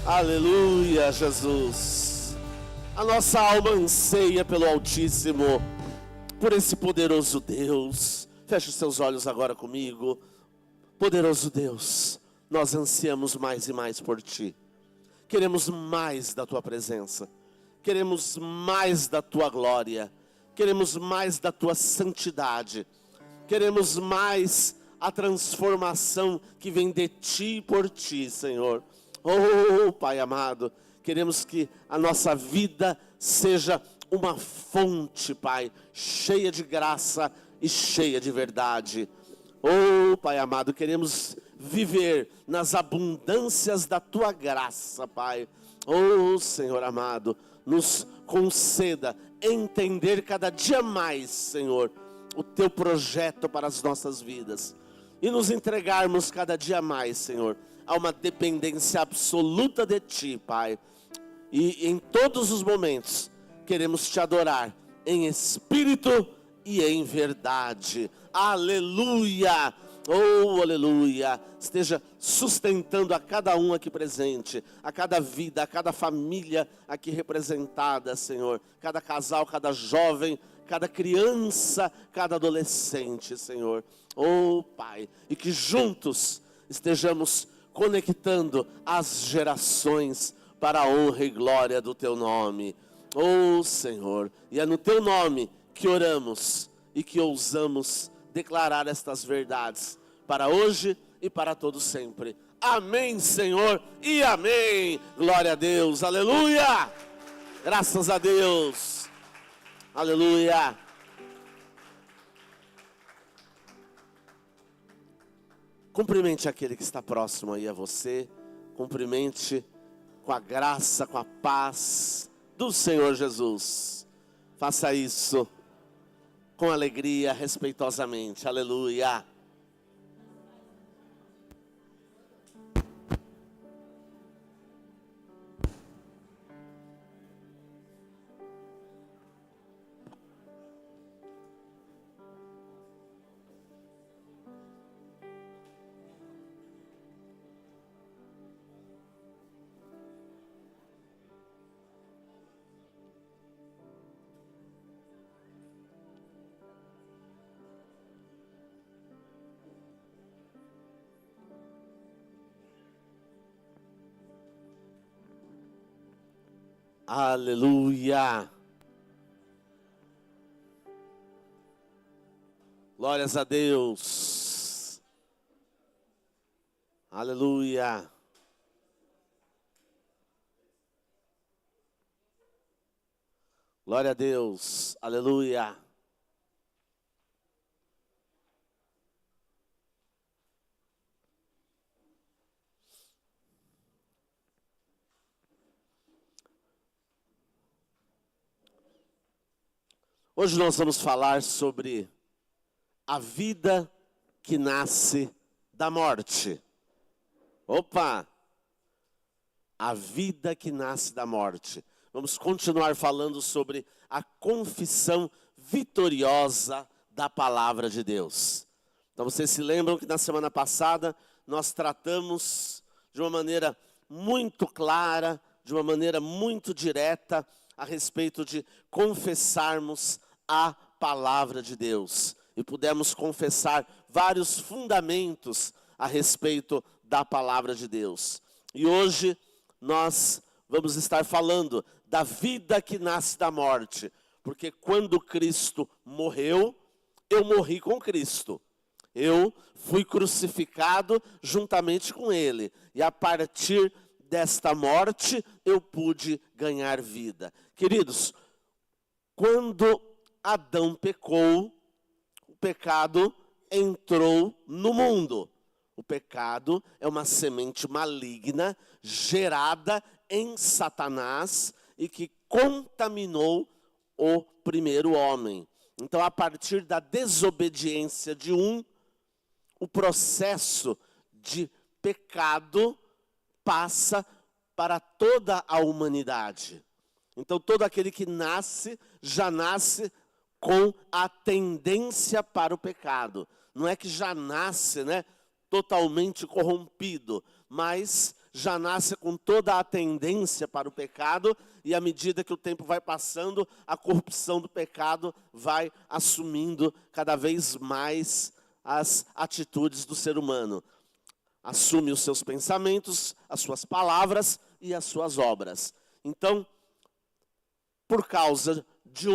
Aleluia, Jesus. A nossa alma anseia pelo Altíssimo, por esse poderoso Deus. Feche os seus olhos agora comigo. Poderoso Deus, nós ansiamos mais e mais por Ti. Queremos mais da Tua presença. Queremos mais da Tua glória. Queremos mais da Tua santidade. Queremos mais a transformação que vem de Ti e por Ti, Senhor. Oh, Pai amado, queremos que a nossa vida seja uma fonte, Pai, cheia de graça e cheia de verdade. Oh, Pai amado, queremos viver nas abundâncias da Tua graça, Pai. Oh, Senhor amado, nos conceda entender cada dia mais, Senhor, o Teu projeto para as nossas vidas. E nos entregarmos cada dia mais, Senhor, a uma dependência absoluta de Ti, Pai. E em todos os momentos, queremos Te adorar em espírito e em verdade. Aleluia! Oh, aleluia! Esteja sustentando a cada um aqui presente, a cada vida, a cada família aqui representada, Senhor. Cada casal, cada jovem, cada criança, cada adolescente, Senhor. Oh, Pai, e que juntos estejamos conectando as gerações para a honra e glória do Teu nome. Oh, Senhor, e é no Teu nome que oramos e que ousamos declarar estas verdades para hoje e para todo sempre. Amém, Senhor, e amém. Glória a Deus, aleluia. Graças a Deus, aleluia. Cumprimente aquele que está próximo aí a você. Cumprimente com a graça, com a paz do Senhor Jesus. Faça isso com alegria, respeitosamente. Aleluia. Aleluia. Glórias a Deus. Aleluia. Glória a Deus. Aleluia. Hoje nós vamos falar sobre a vida que nasce da morte. Opa! A vida que nasce da morte. Vamos continuar falando sobre a confissão vitoriosa da palavra de Deus. Então vocês se lembram que na semana passada nós tratamos de uma maneira muito clara, de uma maneira muito direta, a respeito de confessarmos a palavra de Deus. E pudemos confessar vários fundamentos a respeito da palavra de Deus. E hoje nós vamos estar falando da vida que nasce da morte. Porque quando Cristo morreu, eu morri com Cristo. Eu fui crucificado juntamente com Ele. E a partir desta morte, eu pude ganhar vida. Queridos, quando Adão pecou, o pecado entrou no mundo. O pecado é uma semente maligna gerada em Satanás e que contaminou o primeiro homem. Então, a partir da desobediência de um, o processo de pecado passa para toda a humanidade. Então, todo aquele que nasce, já nasce com a tendência para o pecado. Não é que já nasce, totalmente corrompido, mas já nasce com toda a tendência para o pecado, e à medida que o tempo vai passando, a corrupção do pecado vai assumindo cada vez mais as atitudes do ser humano. Assume os seus pensamentos, as suas palavras e as suas obras. Então, por causa de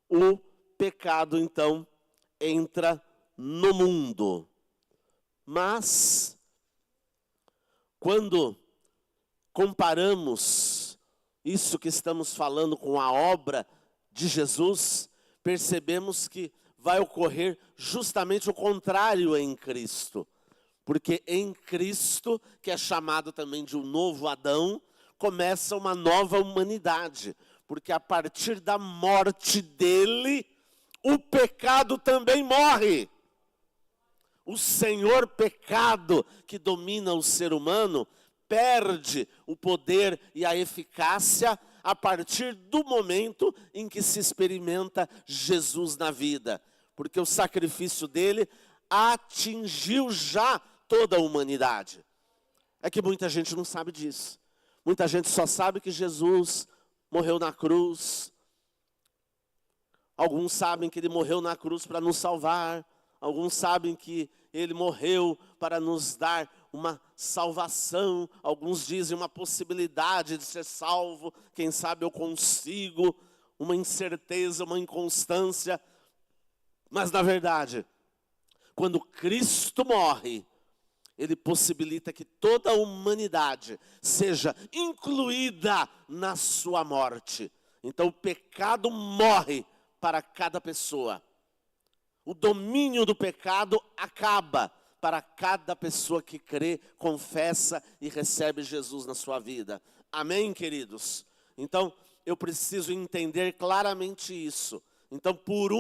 o pecado, então, entra no mundo. Mas, quando comparamos isso que estamos falando com a obra de Jesus, percebemos que vai ocorrer justamente o contrário em Cristo. Porque em Cristo, que é chamado também de um novo Adão, começa uma nova humanidade. Porque a partir da morte dele, o pecado também morre. O Senhor pecado que domina o ser humano perde o poder e a eficácia a partir do momento em que se experimenta Jesus na vida. Porque o sacrifício dele atingiu já toda a humanidade. É que muita gente não sabe disso. Muita gente só sabe que Jesus morreu na cruz. Alguns sabem que ele morreu na cruz para nos salvar. Alguns sabem que ele morreu para nos dar uma salvação. Alguns dizem uma possibilidade de ser salvo. Quem sabe eu consigo. Uma incerteza, uma inconstância. Mas na verdade, quando Cristo morre, ele possibilita que toda a humanidade seja incluída na sua morte. Então o pecado morre para cada pessoa. O domínio do pecado acaba para cada pessoa que crê, confessa e recebe Jesus na sua vida. Amém, queridos? Então eu preciso entender claramente isso. Então por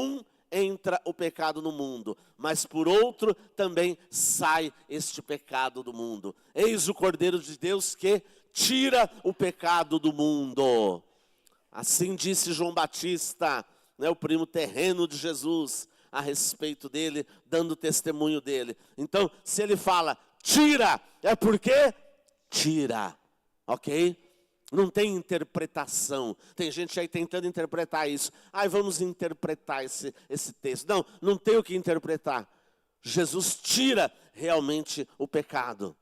entra o pecado no mundo, mas por outro também sai este pecado do mundo. Eis o Cordeiro de Deus que tira o pecado do mundo. Assim disse João Batista, o primo terreno de Jesus, a respeito dele, dando testemunho dele. Então, se ele fala, tira, é porque tira, ok? Não tem interpretação. Tem gente aí tentando interpretar isso. Vamos interpretar esse texto. Não tem o que interpretar. Jesus tira realmente o pecado.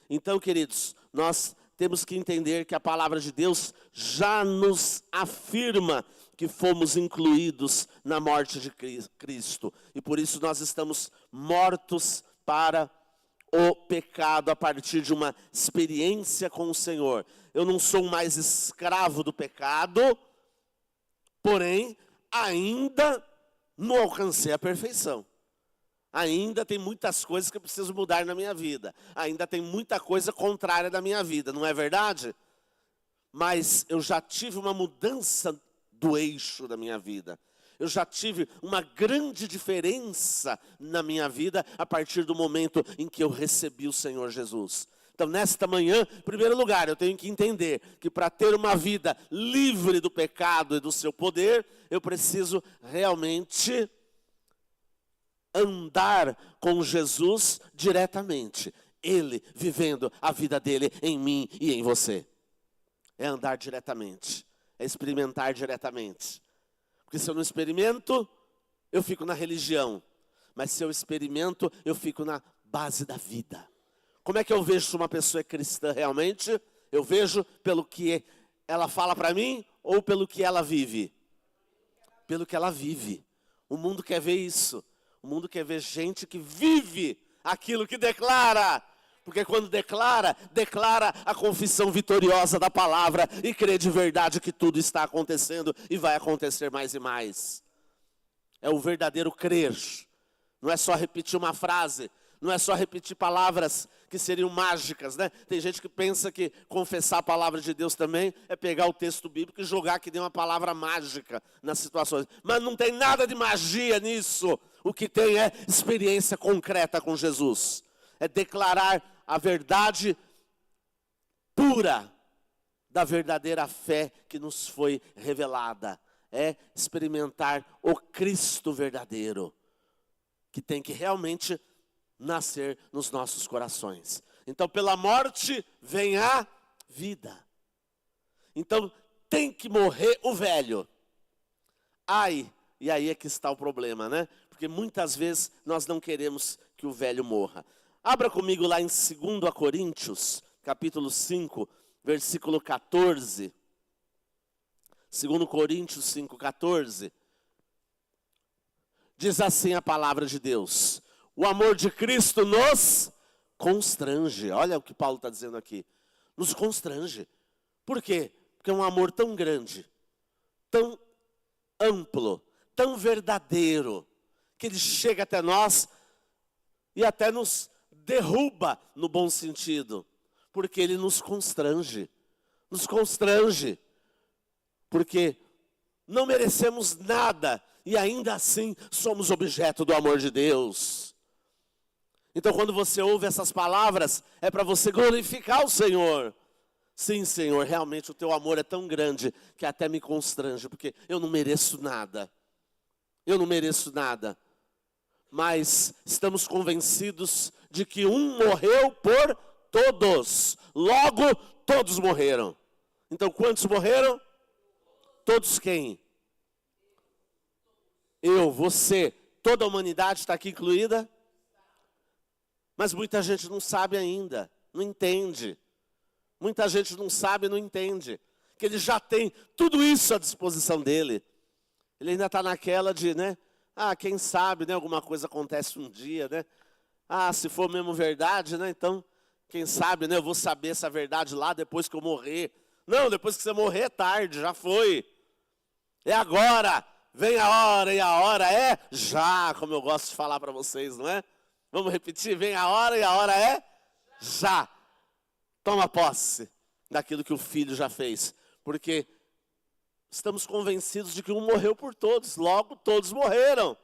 Então, queridos, nós temos que entender que a palavra de Deus já nos afirma que fomos incluídos na morte de Cristo. E por isso nós estamos mortos para o pecado a partir de uma experiência com o Senhor. Eu não sou mais escravo do pecado, porém, ainda não alcancei a perfeição. Ainda tem muitas coisas que eu preciso mudar na minha vida. Ainda tem muita coisa contrária na minha vida, não é verdade? Mas eu já tive uma mudança do eixo da minha vida. Eu já tive uma grande diferença na minha vida a partir do momento em que eu recebi o Senhor Jesus. Então, nesta manhã, em primeiro lugar, eu tenho que entender que para ter uma vida livre do pecado e do seu poder, eu preciso realmente andar com Jesus diretamente. Ele vivendo a vida dele em mim e em você. É andar diretamente. É experimentar diretamente. Porque se eu não experimento, eu fico na religião. Mas se eu experimento, eu fico na base da vida. Como é que eu vejo se uma pessoa é cristã realmente? Eu vejo pelo que ela fala para mim ou pelo que ela vive? Pelo que ela vive. O mundo quer ver isso. O mundo quer ver gente que vive aquilo que declara. Porque quando declara a confissão vitoriosa da palavra e crê de verdade que tudo está acontecendo e vai acontecer mais e mais. É o verdadeiro crer. Não é só repetir uma frase, não é só repetir palavras que seriam mágicas, né? Tem gente que pensa que confessar a palavra de Deus também é pegar o texto bíblico e jogar que nem uma palavra mágica nas situações. Mas não tem nada de magia nisso. O que tem é experiência concreta com Jesus. É declarar a verdade pura da verdadeira fé que nos foi revelada. É experimentar o Cristo verdadeiro, que tem que realmente nascer nos nossos corações. Então, pela morte vem a vida. Então, tem que morrer o velho. Ai, e aí é que está o problema, né? Porque muitas vezes nós não queremos que o velho morra. Abra comigo lá em 2 Coríntios, capítulo 5, versículo 14. 2 Coríntios 5, 14. Diz assim a palavra de Deus: o amor de Cristo nos constrange. Olha o que Paulo está dizendo aqui. Nos constrange. Por quê? Porque é um amor tão grande, tão amplo, tão verdadeiro, que ele chega até nós e até nos derruba no bom sentido. Porque ele nos constrange. Nos constrange. Porque não merecemos nada e ainda assim somos objeto do amor de Deus. Então, quando você ouve essas palavras, é para você glorificar o Senhor. Sim, Senhor, realmente o teu amor é tão grande que até me constrange, porque eu não mereço nada. Eu não mereço nada. Mas estamos convencidos de que um morreu por todos. Logo, todos morreram. Então, quantos morreram? Todos quem? Eu, você, toda a humanidade está aqui incluída? Mas muita gente não sabe ainda, não entende. Muita gente não sabe e não entende. Que ele já tem tudo isso à disposição dele. Ele ainda está naquela de, né? Ah, quem sabe, né? Alguma coisa acontece um dia, né? Ah, se for mesmo verdade, né? Então, quem sabe, né? Eu vou saber essa verdade lá depois que eu morrer. Não, depois que você morrer é tarde, já foi. É agora, vem a hora, e a hora é já, como eu gosto de falar para vocês, não é? Vamos repetir, vem a hora, e a hora é já. Toma posse daquilo que o Filho já fez, porque estamos convencidos de que um morreu por todos, logo todos morreram.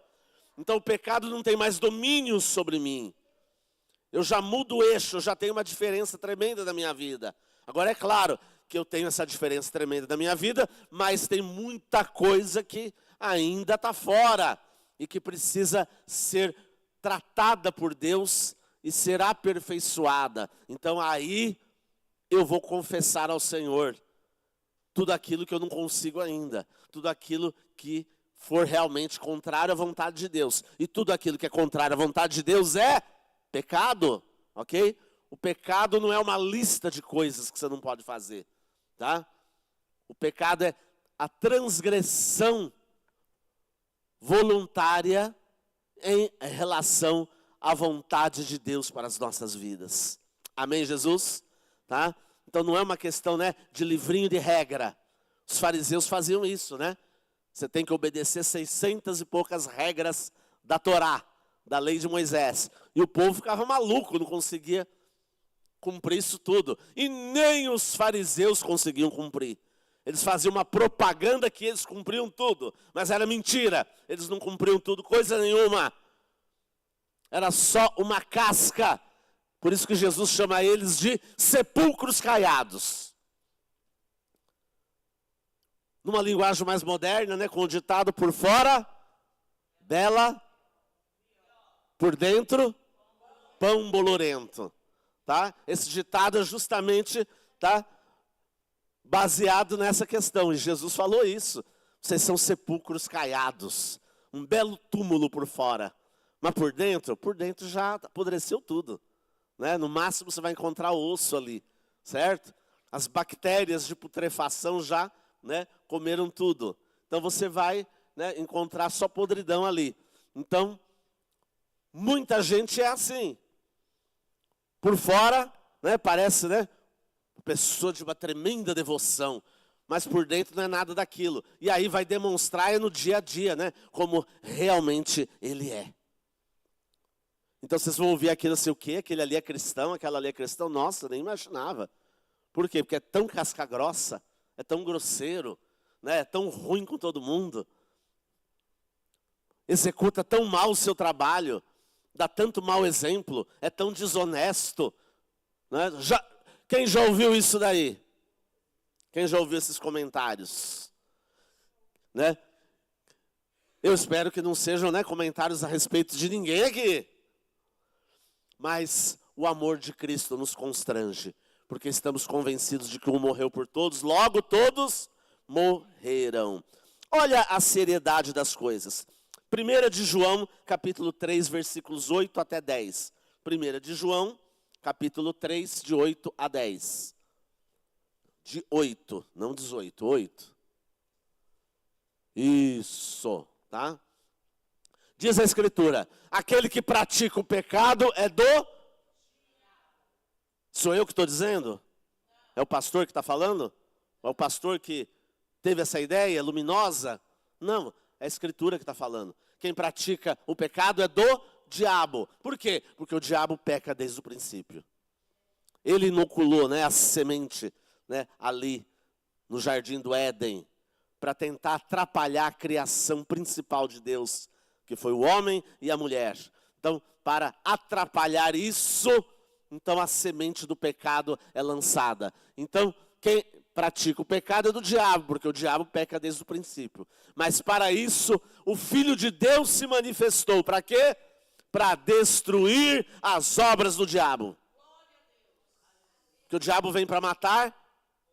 Então o pecado não tem mais domínio sobre mim. Eu já mudo o eixo, eu já tenho uma diferença tremenda da minha vida. Agora é claro que eu tenho essa diferença tremenda da minha vida, mas tem muita coisa que ainda está fora e que precisa ser tratada por Deus e ser aperfeiçoada. Então aí eu vou confessar ao Senhor tudo aquilo que eu não consigo ainda, tudo aquilo que for realmente contrário à vontade de Deus. E tudo aquilo que é contrário à vontade de Deus é pecado, ok? O pecado não é uma lista de coisas que você não pode fazer, tá? O pecado é a transgressão voluntária em relação à vontade de Deus para as nossas vidas. Amém, Jesus? Tá? Então não é uma questão, né, de livrinho de regra. Os fariseus faziam isso, né? Você tem que obedecer 600 e poucas regras da Torá, da lei de Moisés. E o povo ficava maluco, não conseguia cumprir isso tudo. E nem os fariseus conseguiam cumprir. Eles faziam uma propaganda que eles cumpriam tudo, mas era mentira. Eles não cumpriam tudo, coisa nenhuma. Era só uma casca. Por isso que Jesus chama eles de sepulcros caiados. Numa linguagem mais moderna, né, com o ditado por fora, bela, por dentro, pão bolorento. Tá? Esse ditado é justamente, tá, baseado nessa questão. E Jesus falou isso. Vocês são sepulcros caiados. Um belo túmulo por fora. Mas por dentro já apodreceu tudo. Né? No máximo você vai encontrar o osso ali, certo? As bactérias de putrefação já, né, comeram tudo. Então você vai, né, encontrar só podridão ali. Então, muita gente é assim. Por fora, né, parece, né, pessoa de uma tremenda devoção, mas por dentro não é nada daquilo. E aí vai demonstrar no dia a dia, né, como realmente ele é. Então vocês vão ouvir aquilo assim, o quê? Aquele ali é cristão, aquela ali é cristão. Nossa, eu nem imaginava. Por quê? Porque é tão casca grossa, é tão grosseiro, né? É tão ruim com todo mundo. Executa tão mal o seu trabalho, dá tanto mau exemplo, é tão desonesto. Né? Quem já ouviu isso daí? Quem já ouviu esses comentários? Né? Eu espero que não sejam, né, comentários a respeito de ninguém aqui. Mas o amor de Cristo nos constrange, porque estamos convencidos de que um morreu por todos, logo todos morrerão. Olha a seriedade das coisas. 1 de João, capítulo 3, versículos 8 até 10. 1 de João, capítulo 3, de 8 a 10. De 8, não 18, 8. Isso, tá? Diz a Escritura, aquele que pratica o pecado é do... Sou eu que estou dizendo? É o pastor que está falando? É o pastor que teve essa ideia luminosa? Não, é a Escritura que está falando. Quem pratica o pecado é do diabo. Por quê? Porque o diabo peca desde o princípio. Ele inoculou, a semente, ali no jardim do Éden, para tentar atrapalhar a criação principal de Deus, que foi o homem e a mulher. Então, para atrapalhar isso, então a semente do pecado é lançada. Então, quem pratica o pecado é do diabo, porque o diabo peca desde o princípio. Mas para isso, o Filho de Deus se manifestou. Para quê? Para destruir as obras do diabo. Porque o diabo vem para matar,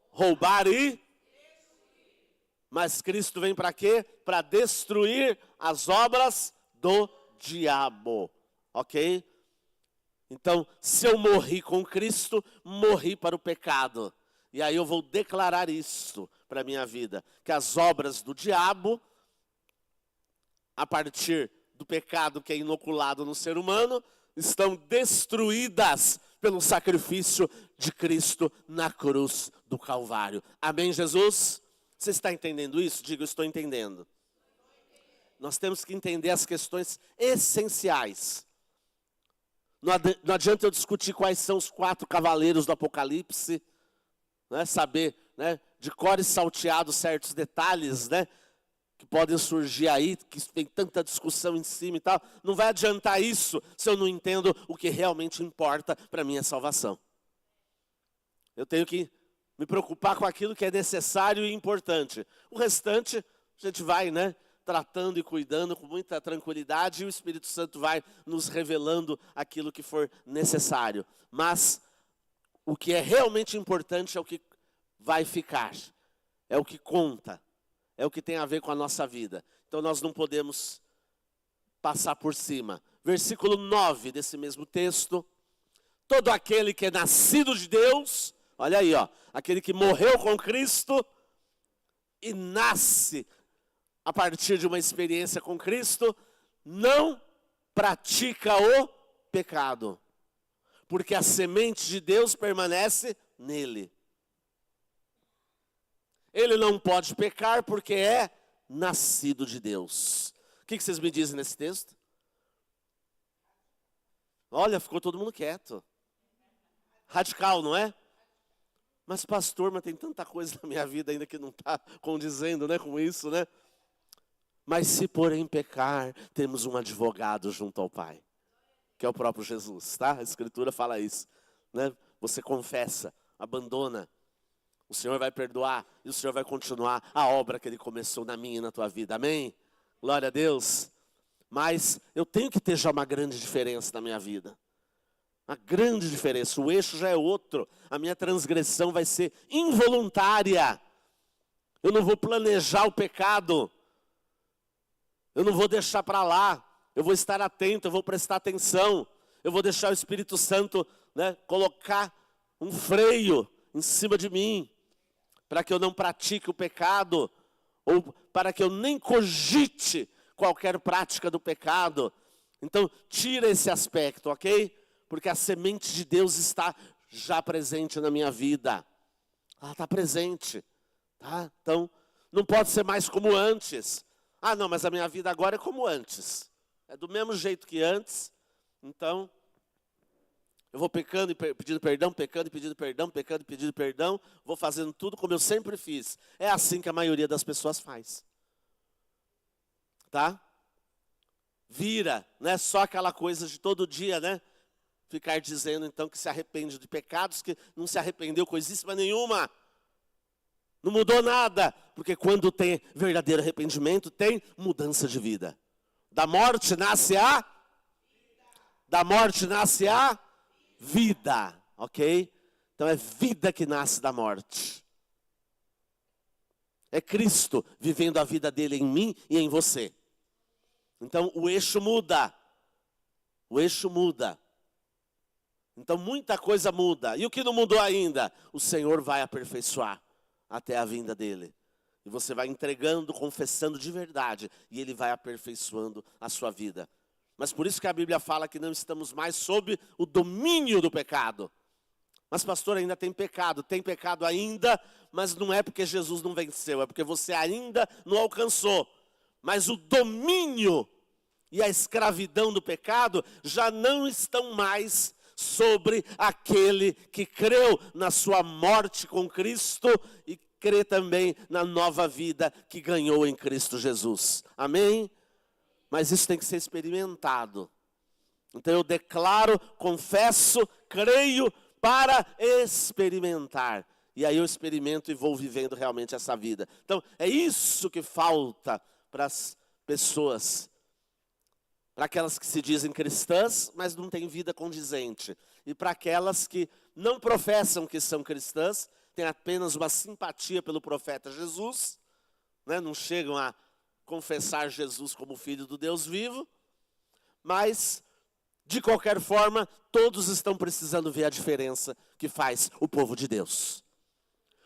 roubar e... Mas Cristo vem para quê? Para destruir as obras do diabo. Ok? Então, se eu morri com Cristo, morri para o pecado. E aí eu vou declarar isso para a minha vida. Que as obras do diabo, a partir do pecado que é inoculado no ser humano, estão destruídas pelo sacrifício de Cristo na cruz do Calvário. Amém, Jesus? Você está entendendo isso? Diga, eu estou entendendo. Nós temos que entender as questões essenciais. Não adianta eu discutir quais são os 4 cavaleiros do Apocalipse, saber de cor e salteado certos detalhes, que podem surgir aí, que tem tanta discussão em cima e tal. Não vai adiantar isso se eu não entendo o que realmente importa para a minha salvação. Eu tenho que me preocupar com aquilo que é necessário e importante. O restante, a gente vai, tratando e cuidando com muita tranquilidade, e o Espírito Santo vai nos revelando aquilo que for necessário. Mas o que é realmente importante é o que vai ficar, é o que conta, é o que tem a ver com a nossa vida. Então nós não podemos passar por cima. Versículo 9 desse mesmo texto. Todo aquele que é nascido de Deus, olha aí, aquele que morreu com Cristo e nasce a partir de uma experiência com Cristo, não pratica o pecado, porque a semente de Deus permanece nele. Ele não pode pecar porque é nascido de Deus. O que vocês me dizem nesse texto? Olha, ficou todo mundo quieto. Radical, não é? Mas pastor, mas tem tanta coisa na minha vida ainda que não está condizendo, com isso, Mas se porém pecar, temos um advogado junto ao Pai, que é o próprio Jesus, tá? A Escritura fala isso, Você confessa, abandona, o Senhor vai perdoar e o Senhor vai continuar a obra que Ele começou na minha e na tua vida, amém? Glória a Deus. Mas eu tenho que ter já uma grande diferença na minha vida. Uma grande diferença, o eixo já é outro. A minha transgressão vai ser involuntária. Eu não vou planejar o pecado. Eu não vou deixar para lá. Eu vou estar atento, eu vou prestar atenção. Eu vou deixar o Espírito Santo colocar um freio em cima de mim, para que eu não pratique o pecado, ou para que eu nem cogite qualquer prática do pecado. Então, tira esse aspecto, ok? Porque a semente de Deus está já presente na minha vida. Ela está presente, tá? Então, não pode ser mais como antes. Ah, não, mas a minha vida agora é como antes. É do mesmo jeito que antes. Então, eu vou pecando e pedindo perdão, pecando e pedindo perdão, pecando e pedindo perdão. Vou fazendo tudo como eu sempre fiz. É assim que a maioria das pessoas faz. Tá? Vira, não é só aquela coisa de todo dia, Ficar dizendo então que se arrepende de pecados, que não se arrependeu coisíssima nenhuma. Não mudou nada, porque quando tem verdadeiro arrependimento, tem mudança de vida. Da morte nasce a vida, ok? Então é vida que nasce da morte. É Cristo vivendo a vida dele em mim e em você. Então o eixo muda. O eixo muda. Então muita coisa muda. E o que não mudou ainda? O Senhor vai aperfeiçoar até a vinda dele. E você vai entregando, confessando de verdade. E ele vai aperfeiçoando a sua vida. Mas por isso que a Bíblia fala que não estamos mais sob o domínio do pecado. Mas pastor, ainda tem pecado ainda, mas não é porque Jesus não venceu, é porque você ainda não alcançou. Mas o domínio e a escravidão do pecado já não estão mais sobre aquele que creu na sua morte com Cristo e crê também na nova vida que ganhou em Cristo Jesus. Amém? Mas isso tem que ser experimentado. Então eu declaro, confesso, creio para experimentar. E aí eu experimento e vou vivendo realmente essa vida. Então é isso que falta para as pessoas. Para aquelas que se dizem cristãs, mas não têm vida condizente. E para aquelas que não professam que são cristãs, têm apenas uma simpatia pelo profeta Jesus, né? Não chegam a confessar Jesus como Filho do Deus vivo, mas, de qualquer forma, todos estão precisando ver a diferença que faz o povo de Deus.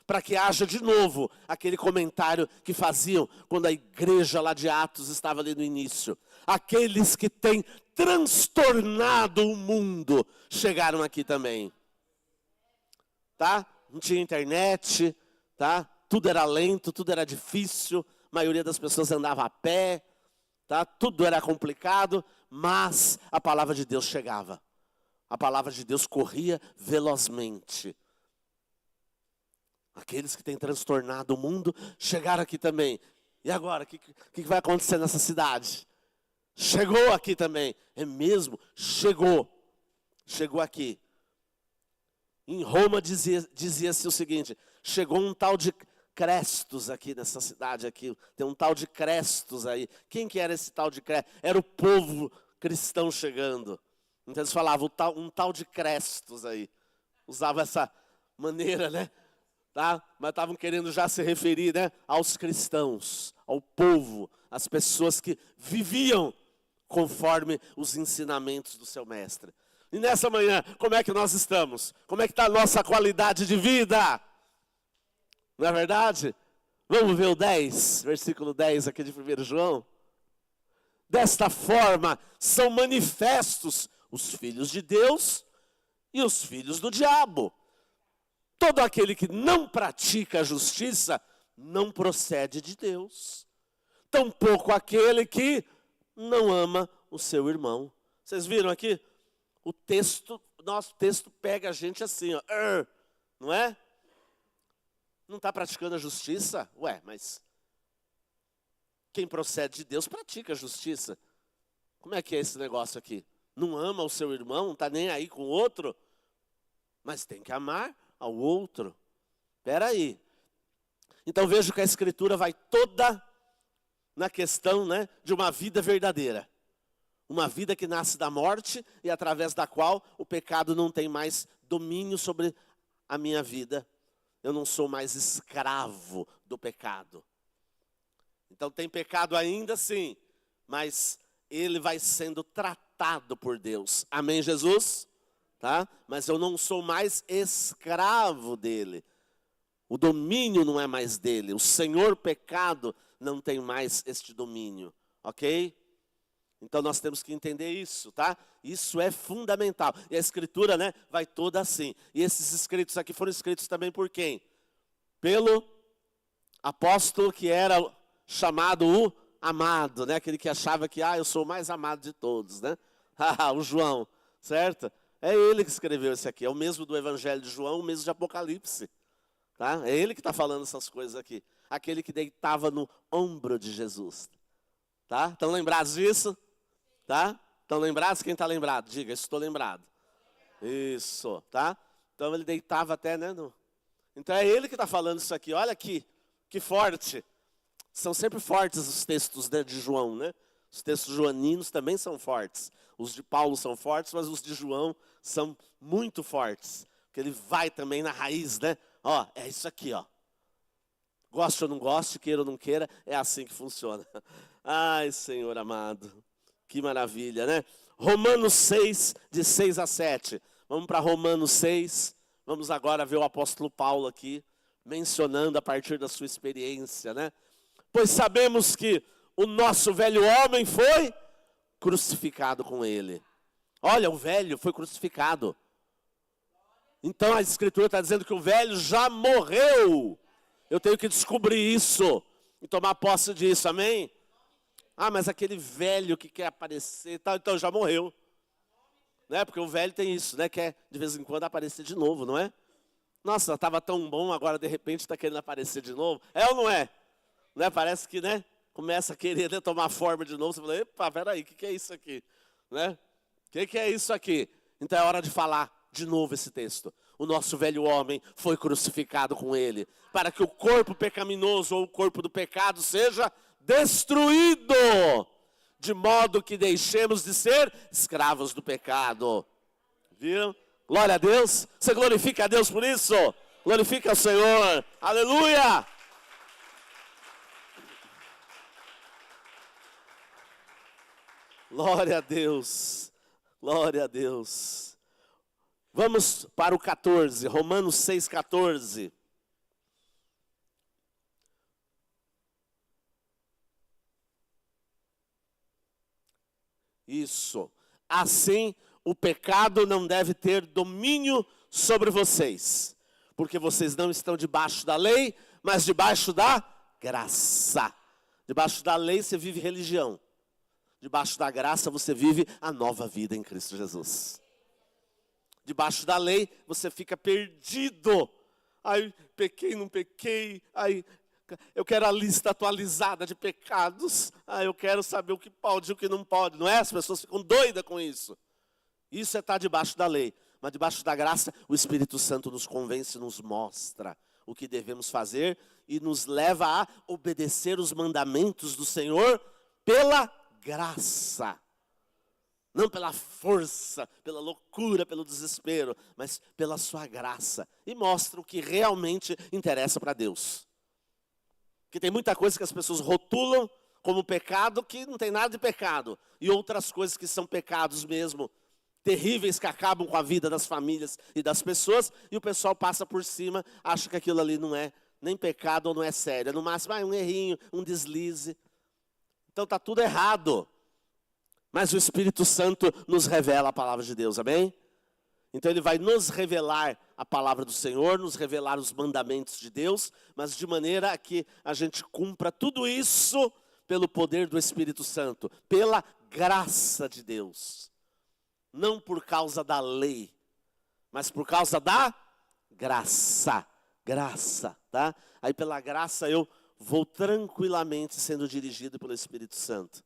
Para que haja de novo aquele comentário que faziam quando a igreja lá de Atos estava ali no início. Aqueles que têm transtornado o mundo chegaram aqui também. Tá? Não tinha internet, tá? Tudo era lento, tudo era difícil. A maioria das pessoas andava a pé, tá? Tudo era complicado, mas a palavra de Deus chegava. A palavra de Deus corria velozmente. Aqueles que têm transtornado o mundo chegaram aqui também. E agora, o que vai acontecer nessa cidade? Chegou aqui também. É mesmo? Chegou. Chegou aqui. Em Roma dizia-se o seguinte: chegou um tal de Crestos aqui nessa cidade aqui. Tem um tal de Crestos aí. Quem que era esse tal de Crestos? Era o povo cristão chegando. Então eles falavam um tal de Crestos aí. Usava essa maneira, né? Tá? Mas estavam querendo já se referir, né, aos cristãos, ao povo, às pessoas que viviam conforme os ensinamentos do seu mestre. E nessa manhã, como é que nós estamos? Como é que está a nossa qualidade de vida? Não é verdade? Vamos ver o 10, versículo 10 aqui de 1 João. Desta forma são manifestos os filhos de Deus e os filhos do diabo. Todo aquele que não pratica a justiça não procede de Deus. Tampouco aquele que não ama o seu irmão. Vocês viram aqui? O nosso texto pega a gente assim, ó, não é? Não está praticando a justiça? Ué, mas quem procede de Deus pratica a justiça. Como é que é esse negócio aqui? Não ama o seu irmão, não está nem aí com o outro? Mas tem que amar ao outro. Espera aí. Então vejo que a Escritura vai toda na questão, né, de uma vida verdadeira. Uma vida que nasce da morte e através da qual o pecado não tem mais domínio sobre a minha vida. Eu não sou mais escravo do pecado. Então tem pecado ainda sim, mas ele vai sendo tratado por Deus. Amém, Jesus? Tá? Mas eu não sou mais escravo dele. O domínio não é mais dele. O Senhor pecado não tem mais este domínio. Ok? Então nós temos que entender isso, tá? Isso é fundamental. E a Escritura, né, vai toda assim. E esses escritos aqui foram escritos também por quem? Pelo apóstolo que era chamado o amado, né? Aquele que achava que, eu sou o mais amado de todos, né? O João, certo? É ele que escreveu esse aqui, é o mesmo do Evangelho de João, o mesmo de Apocalipse. Tá? É ele que está falando essas coisas aqui. Aquele que deitava no ombro de Jesus. Tá? Estão lembrados disso? Tá? Estão lembrados? Quem está lembrado? Diga, estou lembrado. Isso, tá? Então ele deitava até, né? Então é ele que está falando isso aqui. Olha aqui, que forte. São sempre fortes os textos, né, de João, né? Os textos joaninos também são fortes. Os de Paulo são fortes, mas os de João são muito fortes. Porque ele vai também na raiz, né? Ó, é isso aqui, ó. Goste ou não goste, queira ou não queira, é assim que funciona. Ai, Senhor amado, que maravilha, né? Romanos 6, de 6 a 7. Vamos para Romanos 6. Vamos agora ver o apóstolo Paulo aqui, mencionando a partir da sua experiência, né? Pois sabemos que o nosso velho homem foi crucificado com ele. Olha, o velho foi crucificado. Então a Escritura está dizendo que o velho já morreu. Eu tenho que descobrir isso e tomar posse disso, amém? Ah, mas aquele velho que quer aparecer, tal, então já morreu. Né? Porque o velho tem isso, né? Quer de vez em quando aparecer de novo, não é? Nossa, estava tão bom, agora de repente está querendo aparecer de novo. É ou não é? Né? Parece que, né? Começa a querer, né, tomar forma de novo. Você fala, epa, peraí, o que é isso aqui? Né? O que é isso aqui? Então é hora de falar de novo esse texto. O nosso velho homem foi crucificado com ele, para que o corpo pecaminoso ou o corpo do pecado seja destruído, de modo que deixemos de ser escravos do pecado. Viram? Glória a Deus. Você glorifica a Deus por isso? Glorifica o Senhor. Aleluia! Glória a Deus. Glória a Deus. Vamos para o 14, Romanos 6, 14. Isso. Assim, o pecado não deve ter domínio sobre vocês, porque vocês não estão debaixo da lei, mas debaixo da graça. Debaixo da lei você vive religião. Debaixo da graça você vive a nova vida em Cristo Jesus. Debaixo da lei você fica perdido. Ai, pequei, não pequei. Ai, eu quero a lista atualizada de pecados. Ai, eu quero saber o que pode e o que não pode. Não é? As pessoas ficam doidas com isso. Isso é estar debaixo da lei. Mas debaixo da graça, o Espírito Santo nos convence, nos mostra o que devemos fazer e nos leva a obedecer os mandamentos do Senhor pela graça. Não pela força, pela loucura, pelo desespero, mas pela sua graça. E mostra o que realmente interessa para Deus. Porque tem muita coisa que as pessoas rotulam como pecado que não tem nada de pecado. E outras coisas que são pecados mesmo, terríveis, que acabam com a vida das famílias e das pessoas. E o pessoal passa por cima, acha que aquilo ali não é nem pecado ou não é sério. No máximo, um errinho, um deslize. Então está tudo errado. Mas o Espírito Santo nos revela a palavra de Deus, amém? Então ele vai nos revelar a palavra do Senhor, nos revelar os mandamentos de Deus, mas de maneira que a gente cumpra tudo isso pelo poder do Espírito Santo, pela graça de Deus. Não por causa da lei, mas por causa da graça. Graça, tá? Aí pela graça eu vou tranquilamente sendo dirigido pelo Espírito Santo.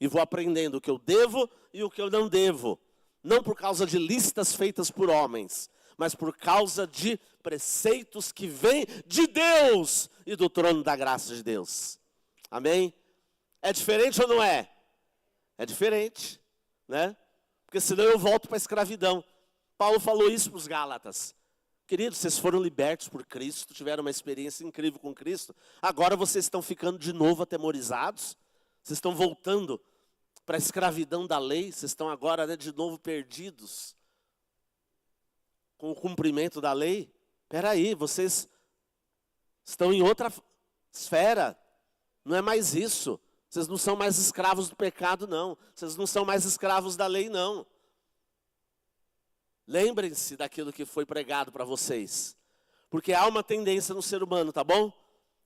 E vou aprendendo o que eu devo e o que eu não devo. Não por causa de listas feitas por homens, mas por causa de preceitos que vêm de Deus e do trono da graça de Deus. Amém? É diferente ou não é? É diferente, né? Porque senão eu volto para a escravidão. Paulo falou isso para os Gálatas. Queridos, vocês foram libertos por Cristo, tiveram uma experiência incrível com Cristo. Agora vocês estão ficando de novo atemorizados. Vocês estão voltando para a escravidão da lei. Vocês estão agora, né, de novo perdidos com o cumprimento da lei. Espera aí, vocês estão em outra esfera. Não é mais isso. Vocês não são mais escravos do pecado, não. Vocês não são mais escravos da lei, não. Lembrem-se daquilo que foi pregado para vocês. Porque há uma tendência no ser humano, tá bom?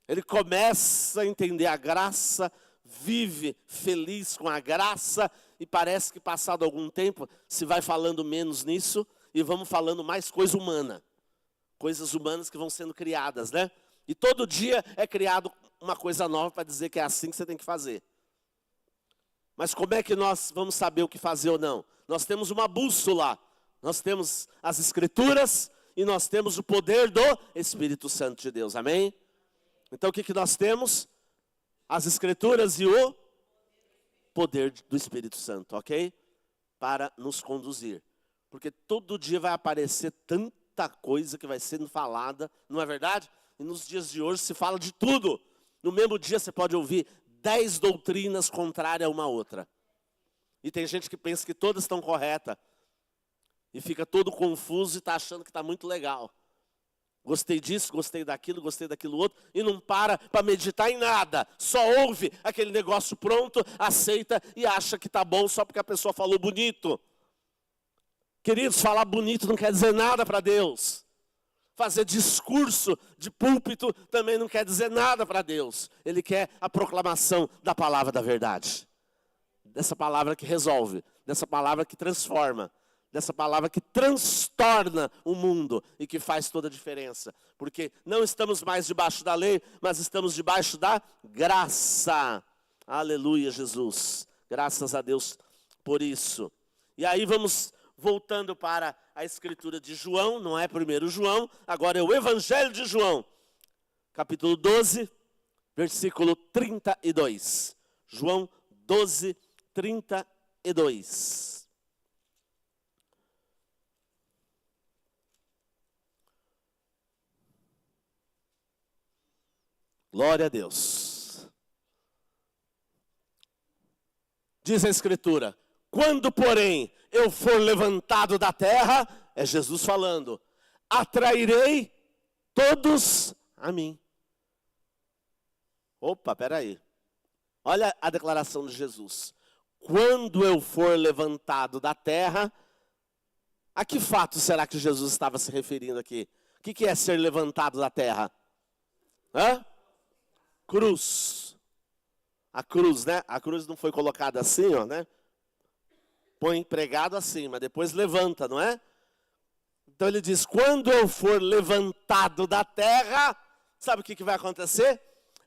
Ele começa a entender a graça, vive feliz com a graça, e parece que passado algum tempo se vai falando menos nisso e vamos falando mais coisa humana. Coisas humanas que vão sendo criadas, né? E todo dia é criado uma coisa nova para dizer que é assim que você tem que fazer. Mas como é que nós vamos saber o que fazer ou não? Nós temos uma bússola, nós temos as Escrituras e nós temos o poder do Espírito Santo de Deus, amém? Então o que nós temos? As Escrituras e o poder do Espírito Santo, ok? para nos conduzir. Porque todo dia vai aparecer tanta coisa que vai sendo falada, não é verdade? E nos dias de hoje se fala de tudo. No mesmo dia você pode ouvir 10 doutrinas contrárias a uma outra. E tem gente que pensa que todas estão corretas. E fica todo confuso e está achando que está muito legal. Gostei disso, gostei daquilo outro. E não para meditar em nada. Só ouve aquele negócio pronto, aceita e acha que está bom só porque a pessoa falou bonito. Queridos, falar bonito não quer dizer nada para Deus. Fazer discurso de púlpito também não quer dizer nada para Deus. Ele quer a proclamação da palavra da verdade. Dessa palavra que resolve, dessa palavra que transforma, dessa palavra que transtorna o mundo e que faz toda a diferença. Porque não estamos mais debaixo da lei, mas estamos debaixo da graça. Aleluia, Jesus. Graças a Deus por isso. E aí vamos voltando para a escritura de João, não é 1 João, agora é o Evangelho de João, capítulo 12, versículo 32. João 12, 32. Glória a Deus. Diz a escritura: quando, porém, eu for levantado da terra, é Jesus falando, atrairei todos a mim. Opa, peraí. Olha a declaração de Jesus. Quando eu for levantado da terra, a que fato será que Jesus estava se referindo aqui? O que é ser levantado da terra? Cruz. A cruz, né? A cruz não foi colocada assim, ó, né? Põe pregado assim, mas depois levanta, não é? Então ele diz, quando eu for levantado da terra, sabe o que vai acontecer?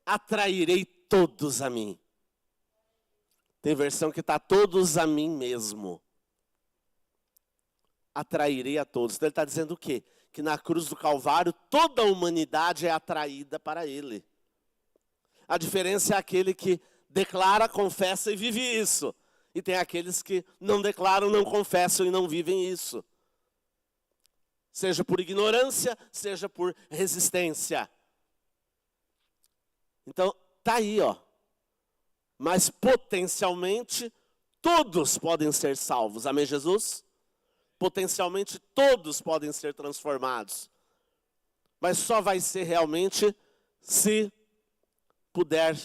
Atrairei todos a mim. Tem versão que está todos a mim mesmo. Atrairei a todos. Então ele está dizendo o quê? Que na cruz do Calvário toda a humanidade é atraída para ele. A diferença é aquele que declara, confessa e vive isso. E tem aqueles que não declaram, não confessam e não vivem isso. Seja por ignorância, seja por resistência. Então, está aí, ó. Mas potencialmente, todos podem ser salvos. Amém, Jesus? Potencialmente, todos podem ser transformados. Mas só vai ser realmente se puder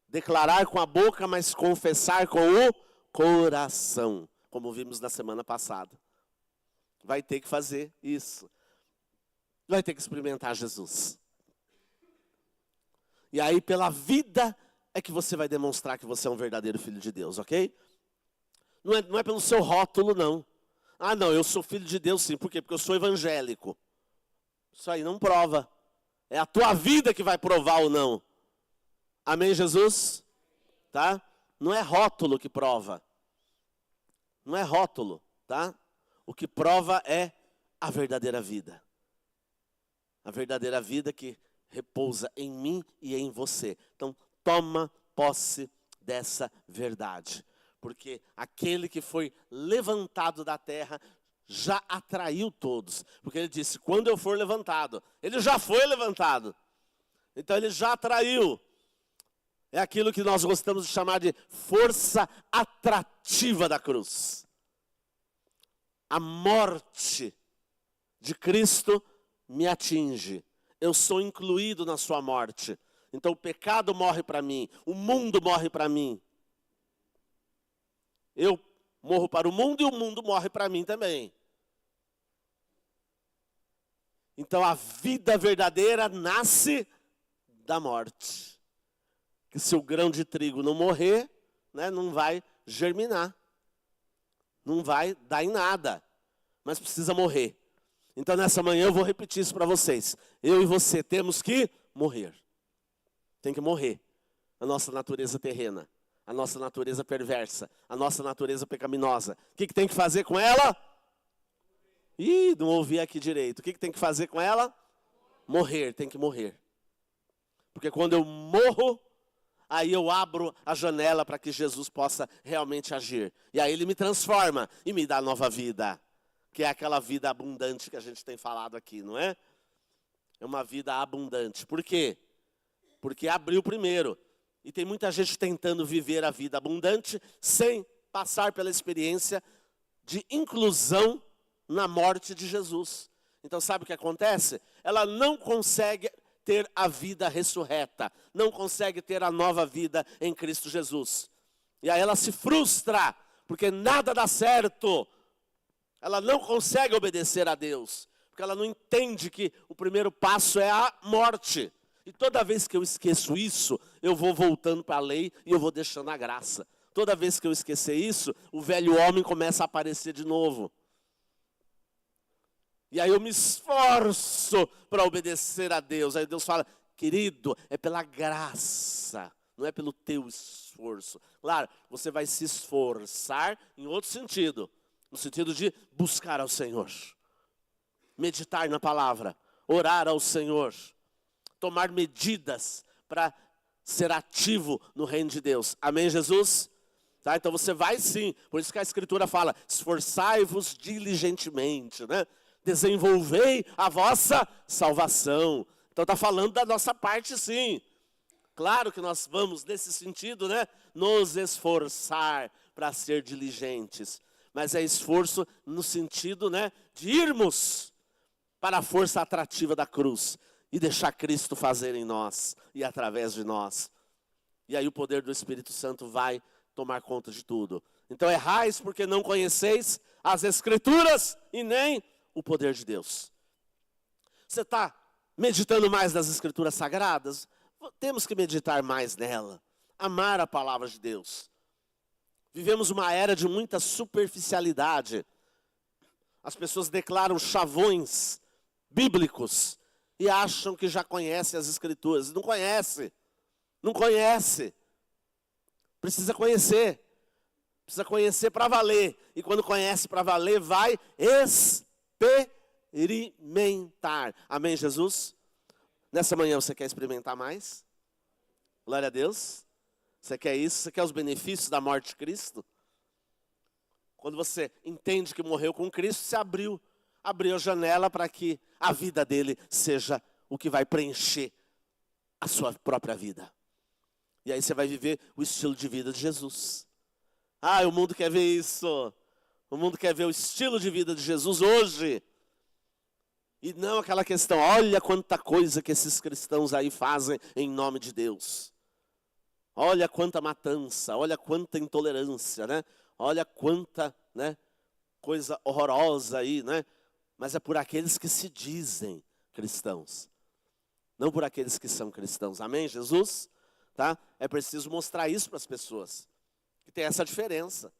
declarar com a boca, mas confessar com o coração. Como vimos na semana passada. Vai ter que fazer isso. Vai ter que experimentar Jesus. E aí, pela vida, é que você vai demonstrar que você é um verdadeiro filho de Deus, ok? Não é pelo seu rótulo, não. Ah, não, eu sou filho de Deus sim. Por quê? Porque eu sou evangélico. Isso aí não prova. É a tua vida que vai provar ou não. Amém, Jesus? Tá? Não é rótulo que prova. Não é rótulo, tá? O que prova é a verdadeira vida. A verdadeira vida que repousa em mim e em você. Então, toma posse dessa verdade. Porque aquele que foi levantado da terra já atraiu todos. Porque ele disse, quando eu for levantado, ele já foi levantado. Então ele já atraiu. É aquilo que nós gostamos de chamar de força atrativa da cruz. A morte de Cristo me atinge. Eu sou incluído na sua morte. Então o pecado morre para mim. O mundo morre para mim. Eu morro para o mundo e o mundo morre para mim também. Então a vida verdadeira nasce da morte. Que se o grão de trigo não morrer, né, não vai germinar. Não vai dar em nada. Mas precisa morrer. Então nessa manhã eu vou repetir isso para vocês. Eu e você temos que morrer. Tem que morrer. A nossa natureza terrena. A nossa natureza perversa. A nossa natureza pecaminosa. O que tem que fazer com ela? Ih, não ouvi aqui direito. O que tem que fazer com ela? Morrer, tem que morrer. Porque quando eu morro, aí eu abro a janela para que Jesus possa realmente agir. E aí ele me transforma e me dá nova vida, que é aquela vida abundante que a gente tem falado aqui, não é? É uma vida abundante. Por quê? Porque abriu primeiro. E tem muita gente tentando viver a vida abundante sem passar pela experiência de inclusão na morte de Jesus. Então sabe o que acontece? Ela não consegue ter a vida ressurreta, não consegue ter a nova vida em Cristo Jesus. E aí ela se frustra, porque nada dá certo. Ela não consegue obedecer a Deus, porque ela não entende que o primeiro passo é a morte. E toda vez que eu esqueço isso, eu vou voltando para a lei e eu vou deixando a graça. Toda vez que eu esquecer isso, o velho homem começa a aparecer de novo. E aí eu me esforço para obedecer a Deus. Aí Deus fala, querido, é pela graça, não é pelo teu esforço. Claro, você vai se esforçar em outro sentido. No sentido de buscar ao Senhor. Meditar na palavra. Orar ao Senhor. Tomar medidas para ser ativo no reino de Deus. Amém, Jesus? Tá? Então você vai sim. Por isso que a Escritura fala, esforçai-vos diligentemente, né? Desenvolvei a vossa salvação. Então está falando da nossa parte sim. Claro que nós vamos nesse sentido, né? Nos esforçar para ser diligentes. Mas é esforço no sentido, né, de irmos para a força atrativa da cruz. E deixar Cristo fazer em nós e através de nós. E aí o poder do Espírito Santo vai tomar conta de tudo. Então errais porque não conheceis as Escrituras e nem o poder de Deus. Você está meditando mais nas Escrituras Sagradas? Temos que meditar mais nela. Amar a palavra de Deus. Vivemos uma era de muita superficialidade. As pessoas declaram chavões bíblicos e acham que já conhecem as Escrituras. Não conhece. Não conhece. Precisa conhecer. Precisa conhecer para valer. E quando conhece para valer, vai experimentar. Amém, Jesus? Nessa manhã você quer experimentar mais? Glória a Deus. Você quer isso? Você quer os benefícios da morte de Cristo? Quando você entende que morreu com Cristo, você abriu a janela para que a vida dele seja o que vai preencher a sua própria vida. E aí você vai viver o estilo de vida de Jesus. Ah, o mundo quer ver isso. O mundo quer ver o estilo de vida de Jesus hoje. E não aquela questão, olha quanta coisa que esses cristãos aí fazem em nome de Deus. Olha quanta matança, olha quanta intolerância, né? Olha quanta, né, coisa horrorosa aí, né? Mas é por aqueles que se dizem cristãos. Não por aqueles que são cristãos. Amém, Jesus? Tá? É preciso mostrar isso para as pessoas. Que tem essa diferença.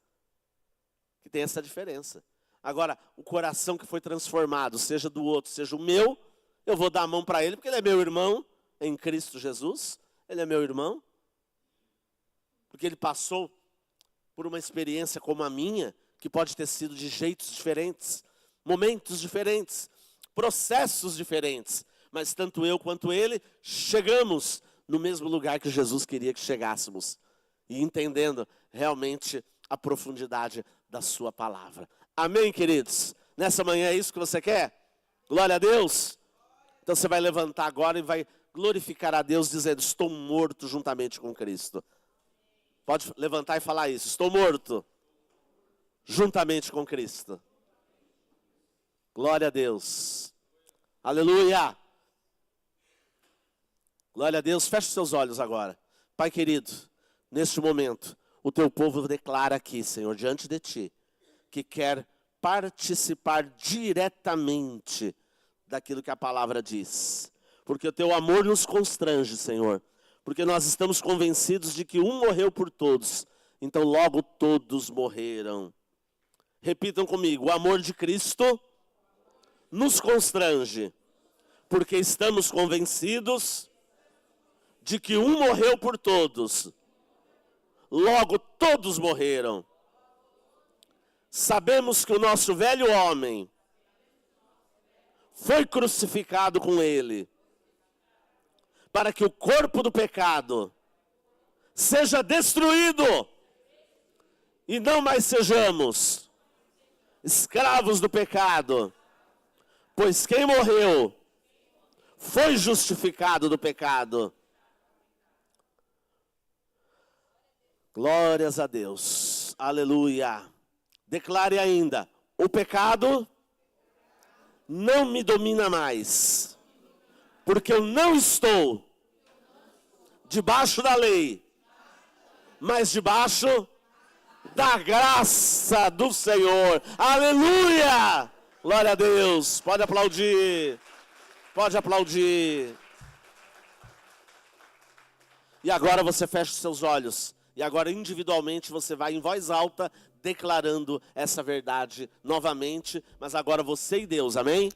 Que tem essa diferença. Agora, o coração que foi transformado, seja do outro, seja o meu, eu vou dar a mão para ele, porque ele é meu irmão em Cristo Jesus. Ele é meu irmão. Porque ele passou por uma experiência como a minha, que pode ter sido de jeitos diferentes, momentos diferentes, processos diferentes. Mas tanto eu quanto ele chegamos no mesmo lugar que Jesus queria que chegássemos. E entendendo realmente a profundidade da sua palavra. Amém, queridos? Nessa manhã é isso que você quer? Glória a Deus? Então você vai levantar agora e vai glorificar a Deus dizendo, estou morto juntamente com Cristo. Pode levantar e falar isso. Estou morto juntamente com Cristo. Glória a Deus. Aleluia. Glória a Deus. Feche seus olhos agora. Pai querido, neste momento, o teu povo declara aqui, Senhor, diante de ti, que quer participar diretamente daquilo que a palavra diz. Porque o teu amor nos constrange, Senhor. Porque nós estamos convencidos de que um morreu por todos, então logo todos morreram. Repitam comigo, o amor de Cristo nos constrange, porque estamos convencidos de que um morreu por todos, logo todos morreram. Sabemos que o nosso velho homem foi crucificado com ele, para que o corpo do pecado seja destruído e não mais sejamos escravos do pecado, pois quem morreu foi justificado do pecado. Glórias a Deus, aleluia. Declare ainda: o pecado não me domina mais, porque eu não estou debaixo da lei, mas debaixo da graça do Senhor. Aleluia! Glória a Deus. Pode aplaudir. Pode aplaudir. E agora você fecha os seus olhos. E agora individualmente você vai em voz alta declarando essa verdade novamente. Mas agora você e Deus, amém?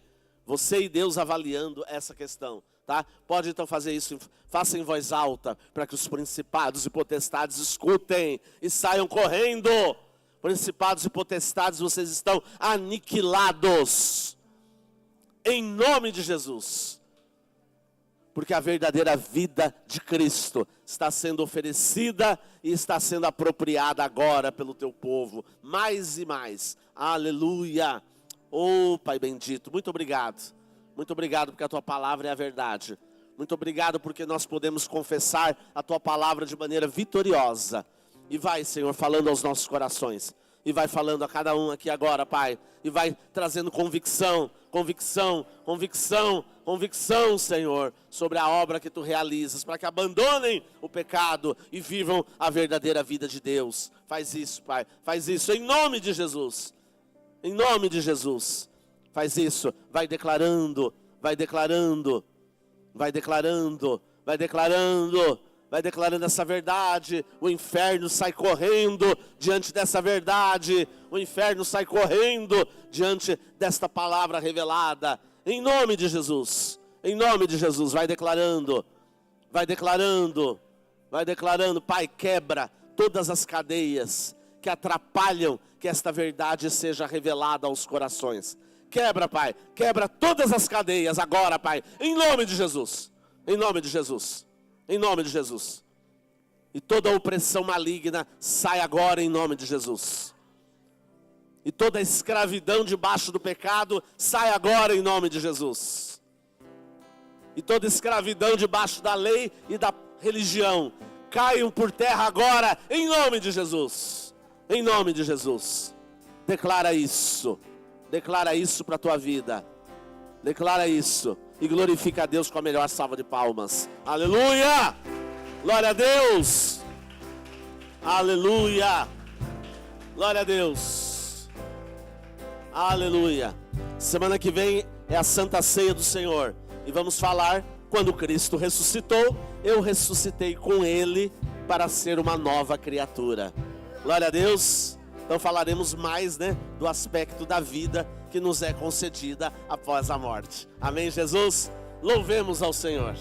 Você e Deus avaliando essa questão. Tá? Pode então fazer isso, faça em voz alta, para que os principados e potestades escutem e saiam correndo. Principados e potestades, vocês estão aniquilados, em nome de Jesus. Porque a verdadeira vida de Cristo está sendo oferecida e está sendo apropriada agora pelo teu povo, mais e mais, aleluia. Oh Pai bendito, muito obrigado. Muito obrigado porque a Tua palavra é a verdade. Muito obrigado porque nós podemos confessar a Tua palavra de maneira vitoriosa. E vai, Senhor, falando aos nossos corações. E vai falando a cada um aqui agora, Pai. E vai trazendo convicção, convicção, convicção, convicção, Senhor, sobre a obra que Tu realizas. Para que abandonem o pecado e vivam a verdadeira vida de Deus. Faz isso, Pai. Faz isso em nome de Jesus. Em nome de Jesus. Faz isso, vai declarando, vai declarando, vai declarando, vai declarando, vai declarando essa verdade. O inferno sai correndo diante dessa verdade. O inferno sai correndo diante desta palavra revelada. Em nome de Jesus, em nome de Jesus, vai declarando, vai declarando, vai declarando. Pai, quebra todas as cadeias que atrapalham que esta verdade seja revelada aos corações. Quebra, Pai, quebra todas as cadeias agora, Pai, em nome de Jesus, em nome de Jesus, em nome de Jesus. E toda opressão maligna sai agora em nome de Jesus. E toda escravidão debaixo do pecado sai agora em nome de Jesus. E toda escravidão debaixo da lei e da religião caiam por terra agora em nome de Jesus. Em nome de Jesus. Declara isso. Declara isso para a tua vida. Declara isso. E glorifica a Deus com a melhor salva de palmas. Aleluia! Glória a Deus! Aleluia! Glória a Deus! Aleluia! Semana que vem é a Santa Ceia do Senhor. E vamos falar, quando Cristo ressuscitou, eu ressuscitei com Ele para ser uma nova criatura. Glória a Deus! Então falaremos mais, do aspecto da vida que nos é concedida após a morte. Amém, Jesus? Louvemos ao Senhor.